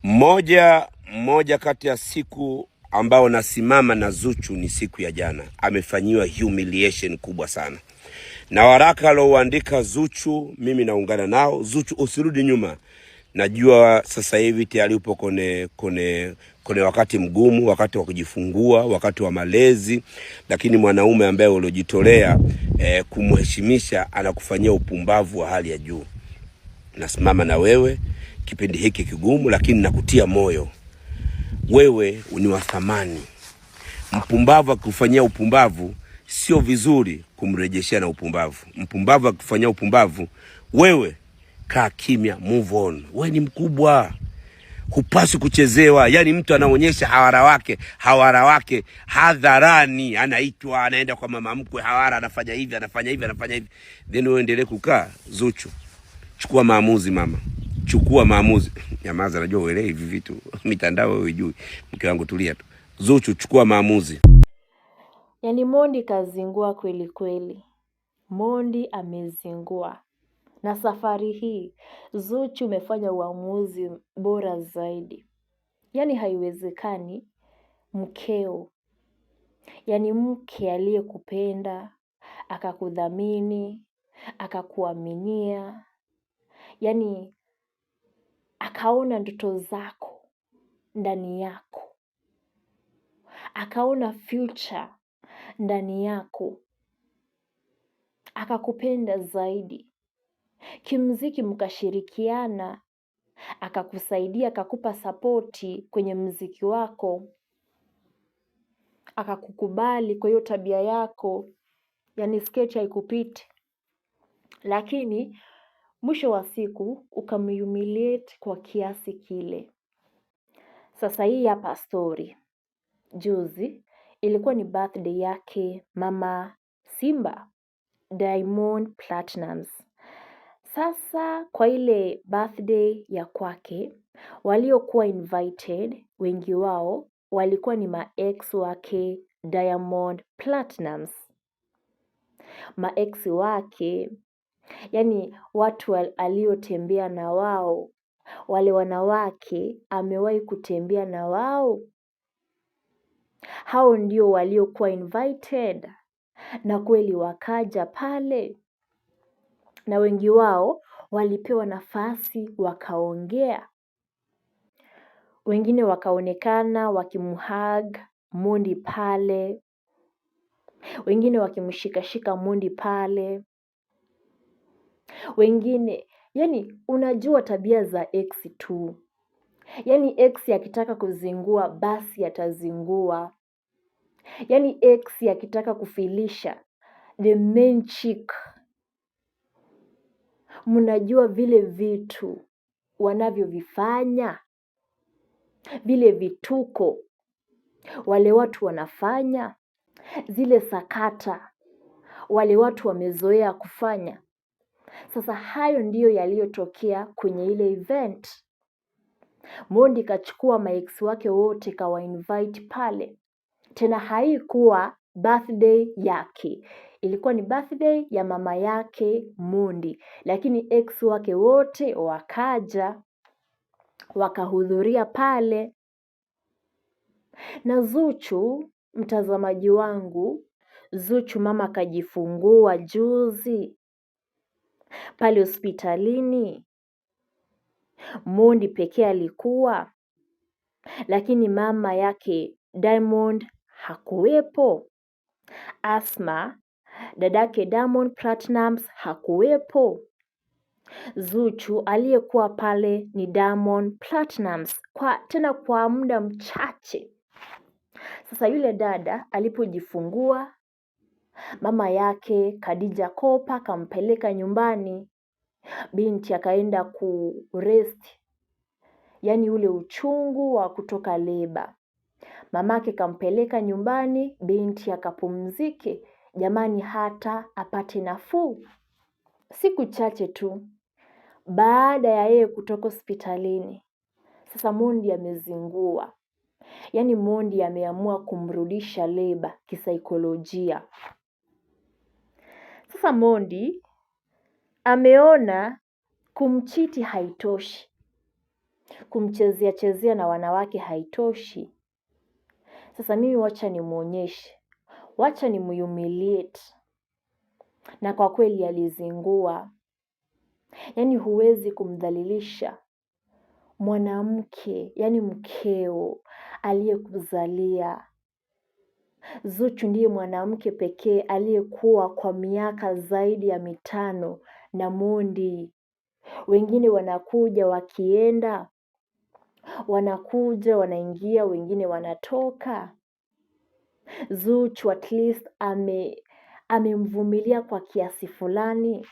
Moja kati ya siku ambao nasimama na Zuchu ni siku ya jana. Amefanyiwa humiliation kubwa sana, na waraka alioandika Zuchu mimi naungana nao. Zuchu, usirudi nyuma. Najua sasa hivi tayari upo kone wakati mgumu, wakati wa kujifungua, wakati wa malezi, lakini mwanaume ambaye uliojitolea kumheshimisha anakufanyia upumbavu wa hali ya juu. Nasimama na wewe kipindi hiki kigumu, lakini nakutia moyo. Wewe ni wa thamani. Mpumbavu akikufanyia upumbavu sio vizuri kumrejeshia na upumbavu. Mpumbavu akikufanyia upumbavu, wewe kaa kimya, move on. Wewe ni mkubwa, hupaswi kuchezewa. Yani mtu anaonyesha hawara wake hadharani, anaitwa, anaenda kwa mama mkwe, hawara, anafanya hivi, then wewe endelee kukaa. Zuchu, chukua maamuzi mama, chukua maamuzi. Nyamaza, najua uelewi hivi vitu mitandao wewe hujui. Mke wangu tulia tu. Zuchu, chukua maamuzi. Yani Mondi kazingua kweli kweli. Mondi amezingua. Na safari hii Zuchu umefanya uamuzi bora zaidi. Yani haiwezekani mkeo, yani mke aliyekupenda, akakudhamini, akakuaminia, yani akaona ndoto zako ndani yako, akaona future ndani yako, akakupenda zaidi. Kimuziki mkashirikiana, akakusaidia, akakupa sapoti kwenye muziki wako, akakukubali kwa hiyo tabia yako, yani sketch haikupiti. Lakini mwisho wa siku ukamhumiliate kwa kiasi kile. Sasa hii hapa story. Juzi ilikuwa ni birthday yake Mama Simba, Diamond Platnumz. Sasa kwa ile birthday ya kwake, waliokuwa invited wengi wao walikuwa ni ma-ex wake Diamond Platnumz. Ma-ex wake, yani watu aliotembea na wao, wale wanawake amewahi kutembea na wao. Hao ndio waliokuwa invited, na kweli wakaja pale, na wengi wao walipewa nafasi wakaongea. Wengine wakaonekana wakimhug Mondi pale, wengine wakimshikashika Mondi pale, wengine, yani unajua tabia za ex tu. Yani ex akitaka kuzingua basi atazingua. Yani ex akitaka kufilisha the main chick. Mnajua vile vitu wanavyovifanya, vile vituko wale watu wanafanya, zile sakata wale watu wamezoea kufanya. Sasa hayo ndiyo yaliyotokea kwenye ile event. Mondi kachukua ma-ex wake wote kawa invite pale. Tena haikuwa birthday yake, ilikuwa ni birthday ya mama yake Mondi, lakini ex wake wote wakaja wakahudhuria pale. Na Zuchu, mtazamaji wangu, Zuchu mama kajifungua juzi pale hospitalini. Mondi pekee alikuwa, lakini mama yake Diamond hakuwepo. Asma, dadake Diamond Platnumz hakuwepo. Zuchu aliyekuwa pale ni Diamond Platnumz, tena kwa muda mchache. Sasa yule dada alipojifungua, mama yake Khadija Kopa kampeleka nyumbani. Binti akaenda kurest, yani ule uchungu wa kutoka leba. Mamake kampeleka nyumbani, binti akapumzike, jamani, hata apate nafuu. Siku chache tu baada ya yeye kutoka hospitalini, sasa Mondi amezingua. Yani Mondi ameamua kumrudisha leba kisaikolojia. Sasa Mondi ameona kumchiti haitoshi. kumchezea chezea na wanawake haitoshi. Sasa mimi wacha nimuonyeshe, wacha nimhumiliate. Na kwa kweli alizingua. Yaani huwezi kumdhalilisha mwanamke, yaani mkeo aliyekuzalia. Zuchu ndiye mwanamke pekee aliyekuwa kwa miaka zaidi ya 5 na Mondi. Wengine wanakuja wakienda, wanakuja wanaingia, wengine wanatoka. Zuchu at least amemvumilia kwa kiasi fulani,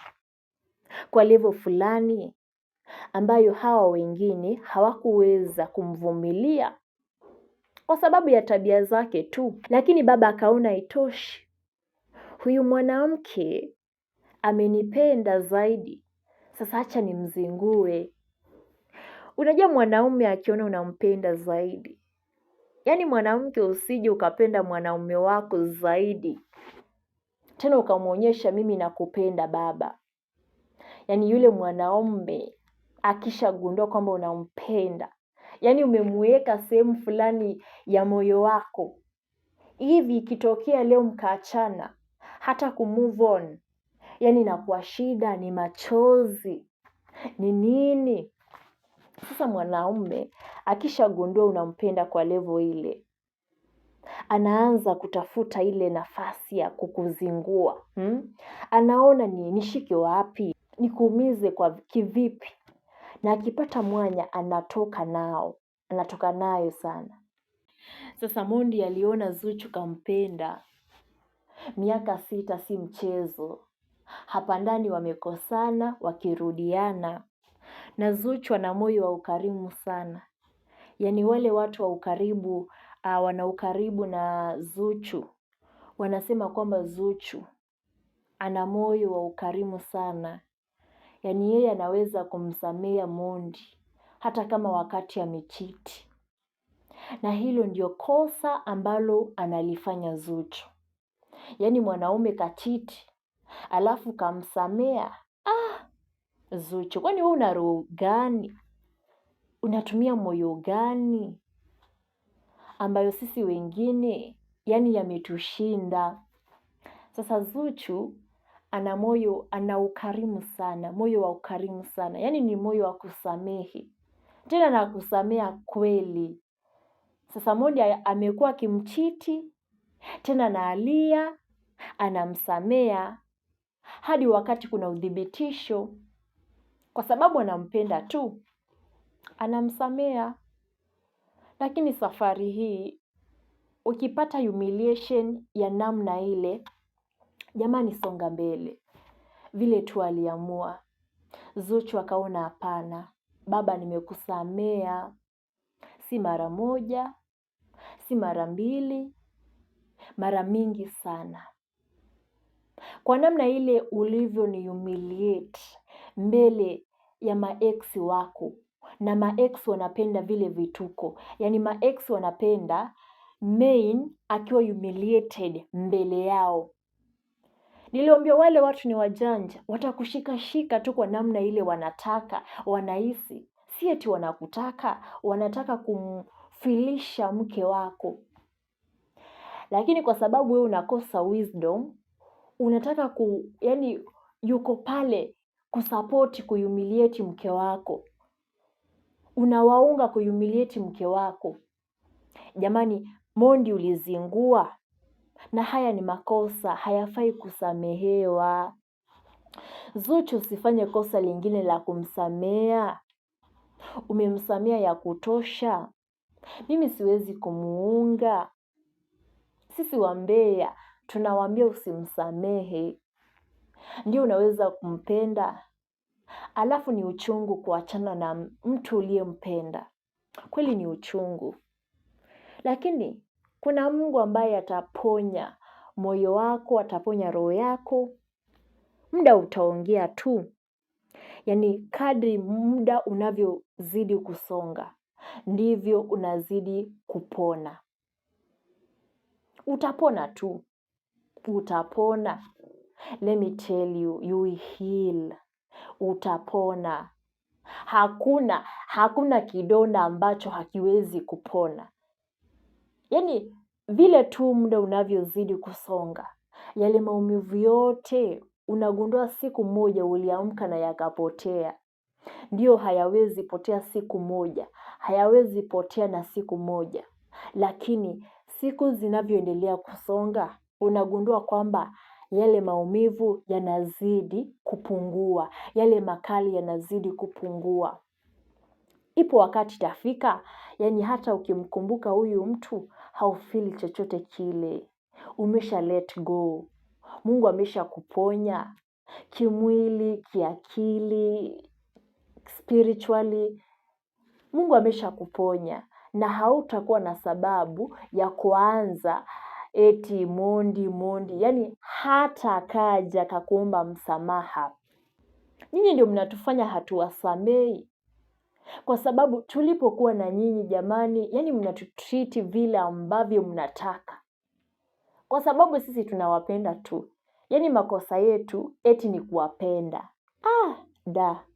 kwa level fulani ambayo hawa wengine hawakuweza kumvumilia kwa sababu ya tabia zake tu. Lakini baba akaona haitoshi, huyu mwanamke amenipenda zaidi, sasa acha nimzingue. Unajua mwanaume akiona unampenda zaidi, yaani mwanamke usije ukapenda mwanaume wako zaidi tena ukamwonyesha mimi nakupenda baba. Yaani yule mwanaume akishagundua kwamba unampenda, yaani umemweka sehemu fulani ya moyo wako, hivi ikitokea leo mkaachana, hata kumove on, yaani inakuwa shida, ni machozi, ni nini. Sasa mwanaume akishagundua unampenda kwa level ile, anaanza kutafuta ile nafasi ya kukuzingua. Anaona nishike wapi, nikuumize kwa kivipi, na akipata mwanya anatoka nayo sana. Sasa Mondi aliona Zuchu kampenda, miaka 6 si mchezo. Hapa ndani wamekosana, wakirudiana. Na Zuchu ana moyo wa ukarimu sana. Yaani wale watu wa ukaribu, wana ukaribu na Zuchu, wanasema kwamba Zuchu ana moyo wa ukarimu sana. Yaani yeye anaweza kumsamea Mondi hata kama wakati amechiti. Na hilo ndio kosa ambalo analifanya Zuchu. Yaani mwanaume kachiti, alafu kamsamea. Zuchu, kwani wewe una roho gani? Unatumia moyo gani ambayo sisi wengine yaani yametushinda? Sasa Zuchu ana moyo, ana ukarimu sana, moyo wa ukarimu sana. Yaani ni moyo wa kusamehe, tena na kusamea kweli. Sasa Mondi amekuwa akimchiti, tena analia, anamsamea hadi wakati kuna udhibitisho, kwa sababu anampenda tu, anamsamea. Lakini safari hii ukipata humiliation ya namna ile, jamani songa mbele. Vile tu aliamua. Zuchu akaona hapana, baba nimekusamea, si mara moja, si mara 2, mara mingi sana. Kwa namna ile ulivyo ni humiliate mbele ya maex wako, na maex wanapenda vile vituko. Yaani maex wanapenda main akiwa humiliated mbele yao. Niliambia wale watu ni wajanja, watakushika shika tu kwa namna ile wanataka, wanahisi. Si eti wanakutaka, wanataka kumfilisha mke wako. Lakini kwa sababu wewe unakosa wisdom, unataka yaani yuko pale kusupport kuhumiliate mke wako. Unawaunga kuhumiliate mke wako. Jamani, Mondi ulizingua. Na haya ni makosa, hayafai kusamehewa. Zuchu usifanye kosa lingine la kumsamea. Umemsamea ya kutosha. Mimi siwezi kumuunga. Sisi wambea tunawaambia usimsamehe. Ndio unaweza kumpenda, alafu ni uchungu kuachana na mtu uliyempenda. Kweli ni uchungu. Lakini kuna Mungu ambaye ataponya moyo wako, ataponya roho yako. Muda utaongea tu. Yaani kadri muda unavyozidi kusonga, ndivyo unazidi kupona. Utapona tu. Utapona. Let me tell you, you will heal. Utapona. Hakuna kidonda ambacho hakiwezi kupona. Yaani vile tu muda unavyozidi kusonga, yale maumivu yote unagundua siku moja uliamka na yakapotea. Ndio, hayawezi potea siku moja, hayawezi potea na siku moja. Lakini siku zinavyoendelea kusonga, unagundua kwamba yale maumivu yanazidi kupungua, yale makali yanazidi kupungua. Ipo wakati itafika, yaani hata ukimkumbuka huyu mtu haufeel chochote kile. Umesha let go. Mungu amesha kuponya kimwili, kiakili, spiritually. Mungu amesha kuponya na hautakuwa na sababu ya kuanza eti mondi. Yaani hata akaja kakuomba msamaha, nyinyi ndio mnatufanya hatuwasamei. Kwa sababu tulipokuwa na nyinyi jamani, yaani mnatutreat vile ambavyo mnataka. Kwa sababu sisi tunawapenda tu. Yaani makosa yetu eti ni kuwapenda.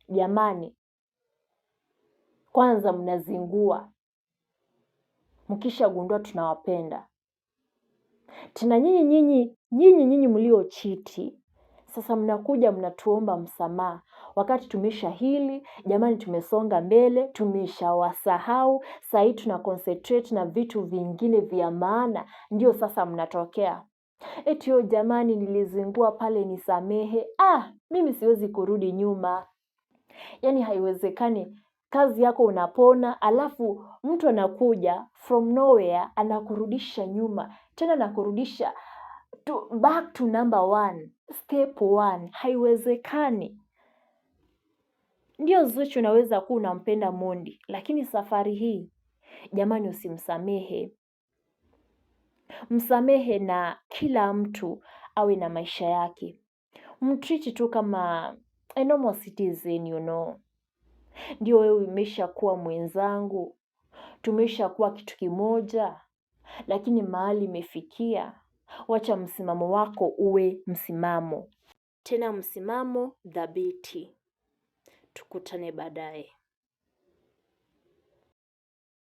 Jamani, kwanza mnazingua mkishagundua tunawapenda. Tena nyinyi mliochiti, sasa mnakuja mnatuomba msamaha wakati tumesha hili. Jamani, tumesonga mbele, tumeshawasahau. Saa hii tuna concentrate na vitu vingine vya maana, ndio sasa mnatokea eti jamani, nilizingua pale, nisamehe. Mimi siwezi kurudi nyuma. Yaani haiwezekani kazi yako unapona, alafu mtu anakuja from nowhere anakurudisha nyuma, tena anakurudisha back to number 1, step 1. Haiwezekani. Ndio Zuchu unaweza kuwa unampenda Mondi, lakini safari hii jamani, usimsamehe. Msamehe na kila mtu awe na maisha yake. Mtreat tu kama a normal citizen. Ndio wewe umesha kuwa mwenzangu, tumesha kuwa kitu kimoja, lakini mahali imefikia, wacha msimamo wako uwe msimamo. Tena msimamo dhabiti. Tukutane baadaye.